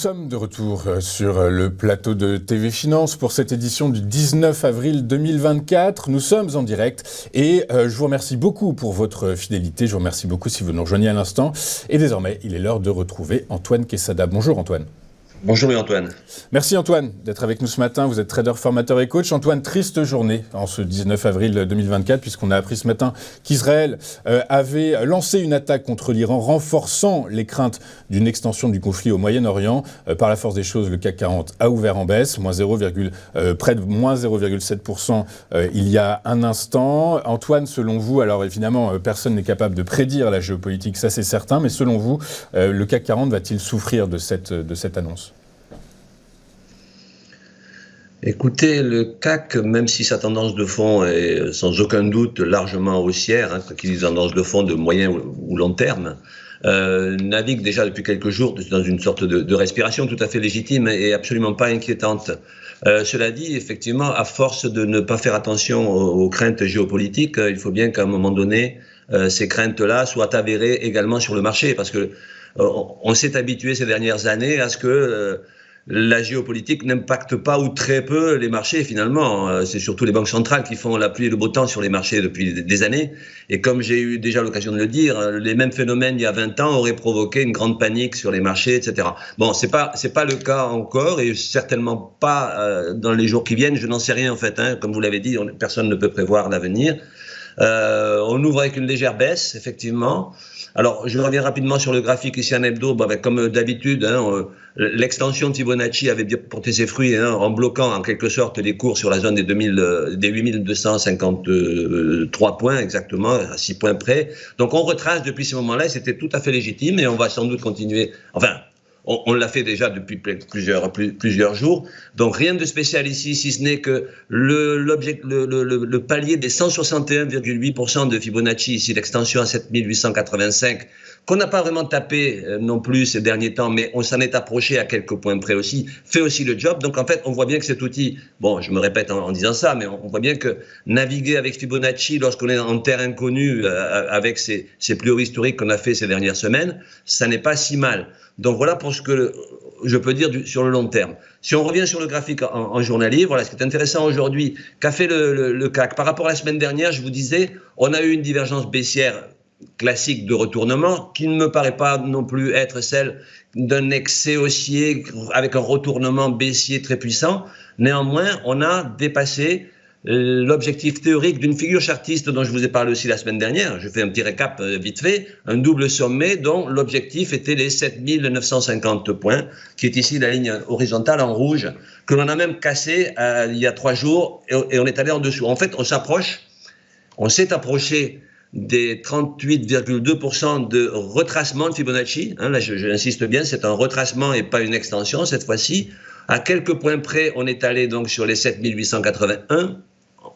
sommes de retour sur le plateau de TV Finance pour cette édition du 19 avril 2024. Nous sommes en direct et je vous remercie beaucoup pour votre fidélité. Je vous remercie beaucoup si vous nous rejoignez à l'instant. Et désormais, il est l'heure de retrouver Antoine Quesada. Bonjour Antoine. Bonjour Antoine. Merci Antoine d'être avec nous ce matin. Vous êtes trader, formateur et coach. Antoine, triste journée en ce 19 avril 2024 puisqu'on a appris ce matin qu'Israël avait lancé une attaque contre l'Iran renforçant les craintes d'une extension du conflit au Moyen-Orient. Par la force des choses, le CAC 40 a ouvert en baisse, près de moins 0,7% il y a un instant. Antoine, selon vous, alors évidemment, personne n'est capable de prédire la géopolitique, ça c'est certain, mais selon vous, le CAC 40 va-t-il souffrir de cette annonce ? Écoutez, le CAC, même si sa tendance de fond est sans aucun doute largement haussière, qu'il ait tendance de fond de moyen ou long terme, navigue déjà depuis quelques jours dans une sorte de respiration tout à fait légitime et absolument pas inquiétante. Cela dit, effectivement, à force de ne pas faire attention aux craintes géopolitiques, il faut bien qu'à un moment donné, ces craintes-là soient avérées également sur le marché, parce que on s'est habitué ces dernières années à ce que la géopolitique n'impacte pas ou très peu les marchés finalement. C'est surtout les banques centrales qui font la pluie et le beau temps sur les marchés depuis des années. Et comme j'ai eu déjà l'occasion de le dire, les mêmes phénomènes il y a 20 ans auraient provoqué une grande panique sur les marchés, etc. Bon, c'est pas le cas encore et certainement pas dans les jours qui viennent. Je n'en sais rien en fait. Comme vous l'avez dit, personne ne peut prévoir l'avenir. On ouvre avec une légère baisse, effectivement. Alors, je reviens rapidement sur le graphique ici en hebdo. Comme d'habitude, l'extension de Fibonacci avait bien porté ses fruits en bloquant en quelque sorte les cours sur la zone des 8253 points exactement, à 6 points près. Donc, on retrace depuis ce moment-là, c'était tout à fait légitime et on va sans doute continuer. Enfin, on l'a fait déjà depuis plusieurs jours. Donc rien de spécial ici, si ce n'est que le palier des 161,8% de Fibonacci, ici l'extension à 7885, qu'on n'a pas vraiment tapé non plus ces derniers temps, mais on s'en est approché à quelques points près aussi, fait aussi le job. Donc en fait, on voit bien que cet outil, bon, je me répète en disant ça, mais on voit bien que naviguer avec Fibonacci lorsqu'on est en terre inconnue, avec ces plus hauts historiques qu'on a fait ces dernières semaines, ça n'est pas si mal. Donc voilà pour ce que je peux dire sur le long terme. Si on revient sur le graphique en journalier, voilà ce qui est intéressant aujourd'hui, qu'a fait le CAC. Par rapport à la semaine dernière, je vous disais, on a eu une divergence baissière classique de retournement qui ne me paraît pas non plus être celle d'un excès haussier avec un retournement baissier très puissant. Néanmoins, on a dépassé l'objectif théorique d'une figure chartiste dont je vous ai parlé aussi la semaine dernière. Je fais un petit récap vite fait. Un double sommet dont l'objectif était les 7950 points, qui est ici la ligne horizontale en rouge, que l'on a même cassé il y a 3 jours et on est allé en dessous. En fait, on s'est approché des 38,2% de retracement de Fibonacci. Là, j'insiste bien, c'est un retracement et pas une extension cette fois-ci. À quelques points près, on est allé donc sur les 7881.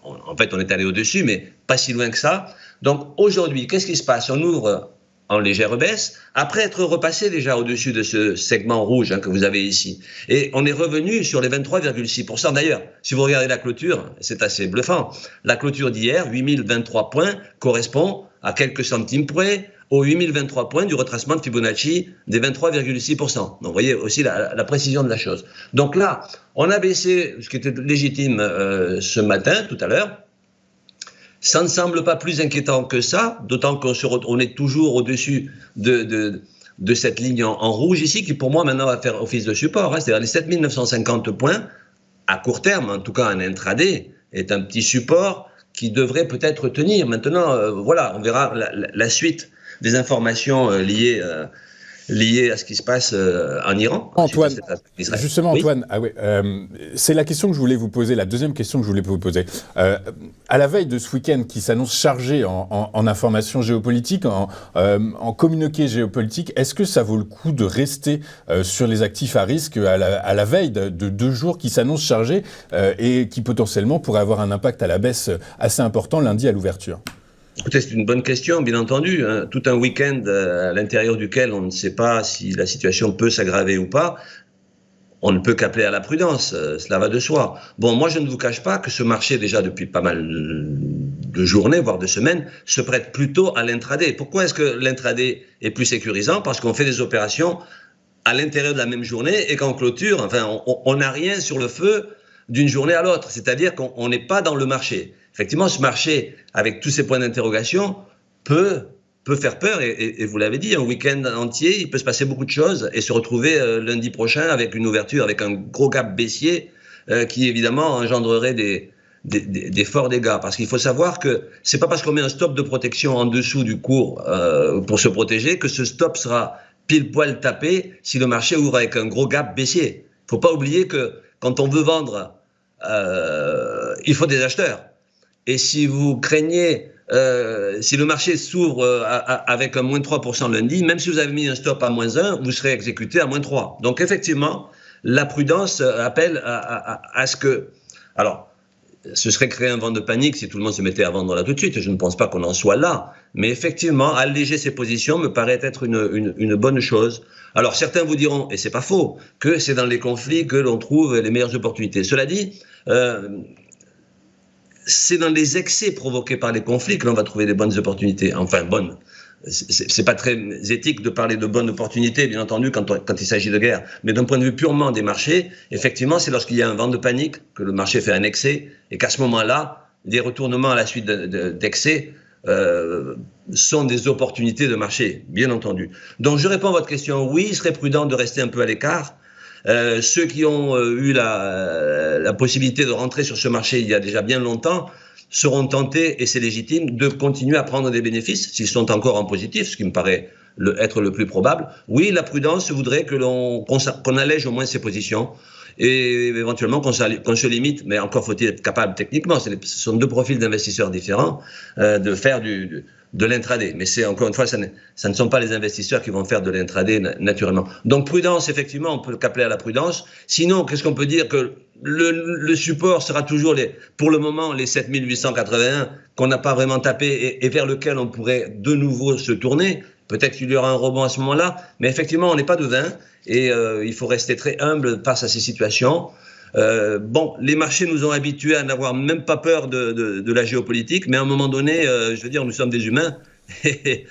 En fait, on est allé au-dessus, mais pas si loin que ça. Donc aujourd'hui, qu'est-ce qui se passe? On ouvre en légère baisse, après être repassé déjà au-dessus de ce segment rouge que vous avez ici. Et on est revenu sur les 23,6%. D'ailleurs, si vous regardez la clôture, c'est assez bluffant. La clôture d'hier, 8023 points, correspond à quelques centimes près aux 8023 points du retracement de Fibonacci des 23,6%. Donc vous voyez aussi la précision de la chose. Donc là, on a baissé, ce qui était légitime ce matin, tout à l'heure. Ça ne semble pas plus inquiétant que ça, d'autant qu'on est toujours au-dessus de cette ligne en rouge ici, qui pour moi maintenant va faire office de support. C'est-à-dire les 7950 points, à court terme, en tout cas en intraday, est un petit support qui devrait peut-être tenir. Maintenant, voilà, on verra la suite des informations liées à ce qui se passe en Iran. Antoine, justement, oui. Antoine, c'est la question que je voulais vous poser, la deuxième question que je voulais vous poser. À la veille de ce week-end qui s'annonce chargé en informations géopolitiques, en communiqué géopolitique, est-ce que ça vaut le coup de rester sur les actifs à risque à la veille de 2 jours qui s'annoncent chargés et qui potentiellement pourraient avoir un impact à la baisse assez important lundi à l'ouverture ? Écoutez, c'est une bonne question, bien entendu. Tout un week-end à l'intérieur duquel on ne sait pas si la situation peut s'aggraver ou pas, on ne peut qu'appeler à la prudence, cela va de soi. Bon, moi je ne vous cache pas que ce marché, déjà depuis pas mal de journées, voire de semaines, se prête plutôt à l'intraday. Pourquoi est-ce que l'intraday est plus sécurisant? Parce qu'on fait des opérations à l'intérieur de la même journée et qu'en clôture, enfin, on n'a rien sur le feu d'une journée à l'autre. C'est-à-dire qu'on n'est pas dans le marché. Effectivement, ce marché, avec tous ces points d'interrogation, peut faire peur. Et vous l'avez dit, un week-end entier, il peut se passer beaucoup de choses et se retrouver lundi prochain avec une ouverture, avec un gros gap baissier qui, évidemment, engendrerait des forts dégâts. Parce qu'il faut savoir que c'est pas parce qu'on met un stop de protection en dessous du cours pour se protéger que ce stop sera pile poil tapé si le marché ouvre avec un gros gap baissier. Il faut pas oublier que quand on veut vendre, il faut des acheteurs. Et si vous craignez, si le marché s'ouvre avec un moins 3% lundi, même si vous avez mis un stop à moins 1, vous serez exécuté à moins 3. Donc effectivement, la prudence appelle à ce que... Alors, ce serait créer un vent de panique si tout le monde se mettait à vendre là tout de suite. Je ne pense pas qu'on en soit là. Mais effectivement, alléger ses positions me paraît être une bonne chose. Alors certains vous diront, et c'est pas faux, que c'est dans les conflits que l'on trouve les meilleures opportunités. Cela dit, c'est dans les excès provoqués par les conflits que l'on va trouver des bonnes opportunités. Enfin, bonnes. C'est pas très éthique de parler de bonnes opportunités, bien entendu, quand il s'agit de guerre. Mais d'un point de vue purement des marchés, effectivement, c'est lorsqu'il y a un vent de panique que le marché fait un excès et qu'à ce moment-là, des retournements à la suite d'excès sont des opportunités de marché, bien entendu. Donc, je réponds à votre question. Oui, il serait prudent de rester un peu à l'écart. Ceux qui ont eu la possibilité de rentrer sur ce marché il y a déjà bien longtemps seront tentés, et c'est légitime, de continuer à prendre des bénéfices, s'ils sont encore en positif, ce qui me paraît être le plus probable. Oui, la prudence voudrait qu'on allège au moins ses positions et éventuellement qu'on se limite, mais encore faut-il être capable techniquement, ce sont deux profils d'investisseurs différents, de faire de l'intraday. Mais c'est encore une fois, ça ne sont pas les investisseurs qui vont faire de l'intraday naturellement. Donc prudence, effectivement, on peut qu'appeler à la prudence. Sinon, qu'est-ce qu'on peut dire? Que le support sera toujours, pour le moment, les 7881 qu'on n'a pas vraiment tapé et vers lequel on pourrait de nouveau se tourner. Peut-être qu'il y aura un rebond à ce moment-là, mais effectivement, on n'est pas devin et il faut rester très humble face à ces situations. Bon, les marchés nous ont habitués à n'avoir même pas peur de la géopolitique, mais à un moment donné, je veux dire, nous sommes des humains et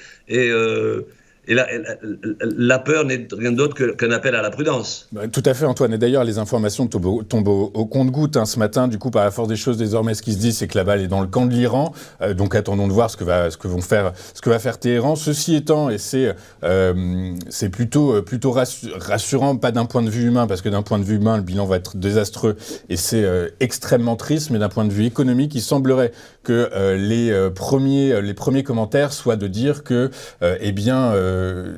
la peur n'est rien d'autre qu'un appel à la prudence. Tout à fait, Antoine. Et d'ailleurs, les informations tombent au compte-gouttes ce matin. Du coup, par la force des choses, désormais, ce qui se dit, c'est que la balle est dans le camp de l'Iran. Donc, attendons de voir ce que va faire Téhéran. Ceci étant, et c'est plutôt rassurant, pas d'un point de vue humain, parce que d'un point de vue humain, le bilan va être désastreux et c'est extrêmement triste. Mais d'un point de vue économique, il semblerait que les premiers commentaires soient de dire que,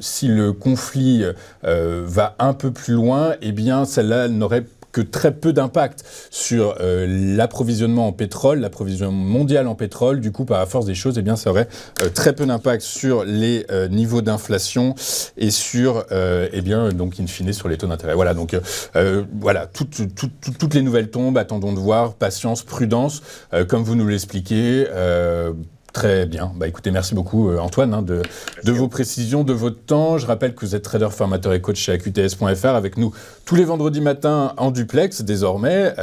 si le conflit va un peu plus loin, eh bien, celle-là n'aurait que très peu d'impact sur l'approvisionnement en pétrole, l'approvisionnement mondial en pétrole. Du coup, par la force des choses, eh bien, ça aurait très peu d'impact sur les niveaux d'inflation et sur, donc, in fine, sur les taux d'intérêt. Voilà, donc, toutes les nouvelles tombent, attendons de voir, patience, prudence, comme vous nous l'expliquez. Très bien. Écoutez, merci beaucoup Antoine de vos précisions, de votre temps. Je rappelle que vous êtes trader, formateur et coach chez AQTS.fr avec nous tous les vendredis matins en duplex désormais.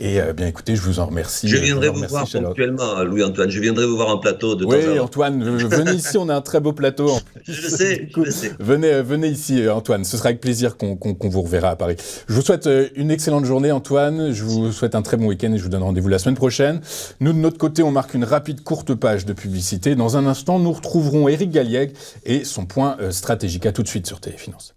Écoutez, je vous en remercie. Je viendrai vous voir ponctuellement, Louis-Antoine. Je viendrai vous voir en plateau de temps en temps. Oui, Antoine, venez ici, on a un très beau plateau. Je le sais. Venez ici, Antoine. Ce sera avec plaisir qu'on vous reverra à Paris. Je vous souhaite une excellente journée, Antoine. Je vous souhaite un très bon week-end et je vous donne rendez-vous la semaine prochaine. Nous, de notre côté, on marque une rapide courte page de publicité. Dans un instant, nous retrouverons Éric Galliègue et son point stratégique. À tout de suite sur Téléfinance.